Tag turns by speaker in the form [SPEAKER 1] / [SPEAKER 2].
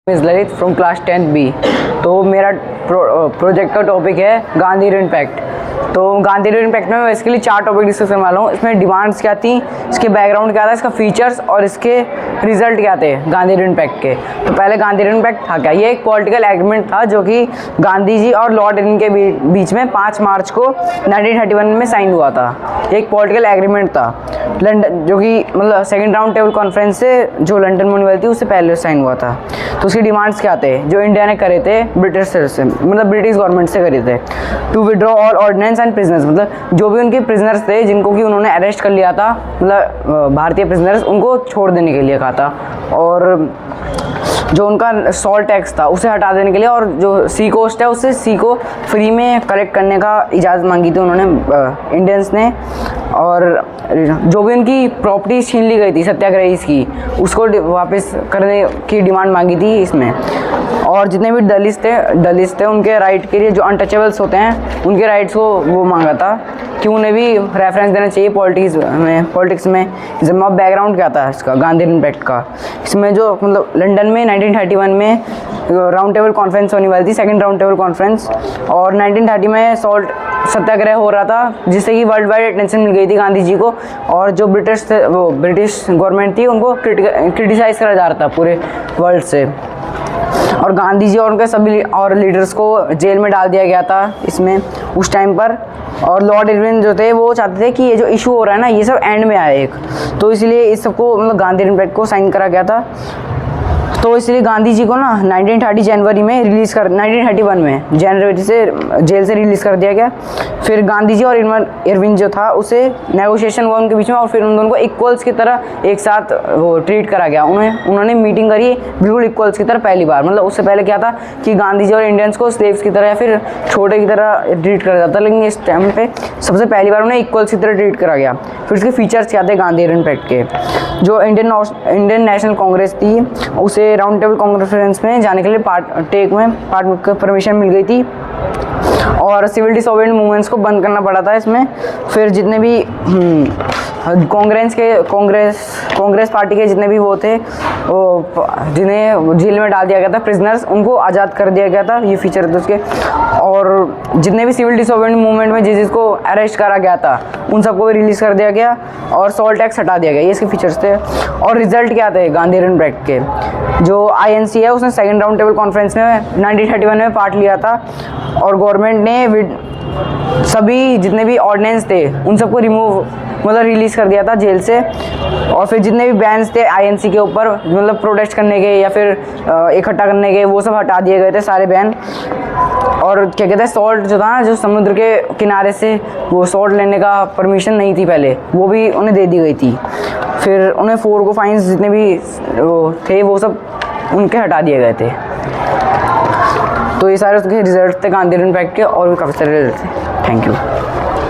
[SPEAKER 1] Miss Lalit from class 10th B. तो मेरा project का टॉपिक है गांधी इम्पैक्ट। तो गांधी इम्पैक्ट में मैं बेसिकली 4 टॉपिक डिस्कस करने वाला हूँ। इसमें डिमांड्स क्या थी, इसके बैकग्राउंड क्या था, इसका फीचर्स और इसके रिजल्ट क्या थे गांधी इम्पैक्ट के। तो पहले गांधी इम्पैक्ट था क्या, ये एक पॉलिटिकल एग्रीमेंट था जो कि गांधी जी और लॉर्ड इरविन के बीच में 5 मार्च को 1931 में साइन हुआ था। ये एक पॉलिटिकल एग्रीमेंट था लंदन, जो कि मतलब सेकेंड राउंड टेबल कॉन्फ्रेंस से जो लंदन में होने वाली थी उससे पहले साइन हुआ था। तो उसकी डिमांड्स क्या थे जो इंडिया ने करे थे ब्रिटिश से, मतलब ब्रिटिश गवर्नमेंट से करे थे। To withdraw all ordinance and prisoners, मतलब जो भी उनके प्रिजनर्स थे जिनको कि उन्होंने अरेस्ट कर लिया था, मतलब भारतीय प्रिजनर्स, उनको छोड़ देने के लिए कहा था। और जो उनका सॉल्ट टैक्स था उसे हटा देने के लिए, और जो सी कोस्ट है उससे सी को फ्री में कलेक्ट करने का इजाज़त मांगी थी उन्होंने इंडियंस ने। और जो भी उनकी प्रॉपर्टी छीन ली गई थी सत्याग्रही की, उसको वापस करने की डिमांड मांगी थी इसमें। और जितने भी दलित थे उनके राइट के लिए, जो अनटचेबल्स होते हैं उनके राइट्स को वो मांगा था कि उन्हें भी रेफरेंस देना चाहिए पॉलिटिक्स में। इसमें बैकग्राउंड क्या था इसका गांधी इम्पैक्ट का, इसमें जो मतलब लंदन में 1931 में राउंड टेबल कॉन्फ्रेंस होने वाली थी, सेकंड राउंड टेबल कॉन्फ्रेंस, और 1930 में सॉल्ट सत्याग्रह हो रहा था जिससे कि वर्ल्ड वाइड अटेंशन मिल गई थी गांधी जी को। और जो ब्रिटिश गवर्नमेंट थी उनको क्रिटिसाइज़ करा जा रहा था पूरे वर्ल्ड से। और गांधी जी और उनके सभी और लीडर्स को जेल में डाल दिया गया था इसमें उस टाइम पर। और लॉर्ड इरविन जो थे वो चाहते थे कि ये जो इशू हो रहा है ना ये सब एंड में आए एक, तो इसलिए इस सबको मतलब गांधी इम्पैक्ट को साइन करा गया था। तो इसलिए गांधी जी को ना 1931 में जनवरी से जेल से रिलीज़ कर दिया गया। फिर गांधी जी और इरविन जो था उसे नेगोशिएशन हुआ उनके बीच में, और फिर उन दोनों को इक्वल्स की तरह एक साथ वो ट्रीट करा गया। उन्होंने मीटिंग करी बिल्कुल इक्वल्स की तरह पहली बार। मतलब उससे पहले क्या था कि गांधी जी और इंडियंस को स्लेव्स की तरह या फिर छोटे की तरह ट्रीट करा जाता, लेकिन इस टाइम पे सबसे पहली बार उन्हें इक्वल्स की तरह ट्रीट करा गया। फिर उसके फीचर्स क्या थे गांधी इम्पैक्ट के, जो इंडियन नेशनल कांग्रेस थी उसे राउंड टेबल कॉन्फ्रेंस में जाने के लिए पार्ट परमिशन मिल गई थी, और सिविल डिसोबीडियंट मूवमेंट्स को बंद करना पड़ा था इसमें। फिर जितने भी कांग्रेस पार्टी के जितने भी वो थे जिन्हें जेल में डाल दिया गया था प्रिजनर्स, उनको आज़ाद कर दिया गया था, ये फीचर थे उसके। और जितने भी सिविल डिसोबीडियंट मूवमेंट में जिसको अरेस्ट करा गया था उन सबको भी रिलीज़ कर दिया गया, और सॉल्ट टैक्स हटा दिया गया, ये इसके फीचर्स थे। और रिजल्ट क्या थे गांधी इम्पैक्ट के, जो INC है उसने सेकेंड राउंड टेबल कॉन्फ्रेंस में 1931 में पार्ट लिया था, और गवर्नमेंट ने सभी जितने भी ऑर्डिनेंस थे उन सबको रिलीज़ कर दिया था जेल से। और फिर जितने भी बैन्स थे INC के ऊपर, मतलब प्रोटेस्ट करने के या फिर इकट्ठा करने के, वो सब हटा दिए गए थे सारे बैन। और क्या कहते हैं, सॉल्ट जो था ना, जो समुद्र के किनारे से वो सॉल्ट लेने का परमिशन नहीं थी पहले, वो भी उन्हें दे दी गई थी। फिर उन्हें 4 को फाइन्स जितने भी थे वो सब उनके हटा दिए गए थे। तो ये सारे उसके रिजल्ट थे गांधी इम्पैक्ट के, और भी काफ़ी सारे रिजल्ट थे। Thank you.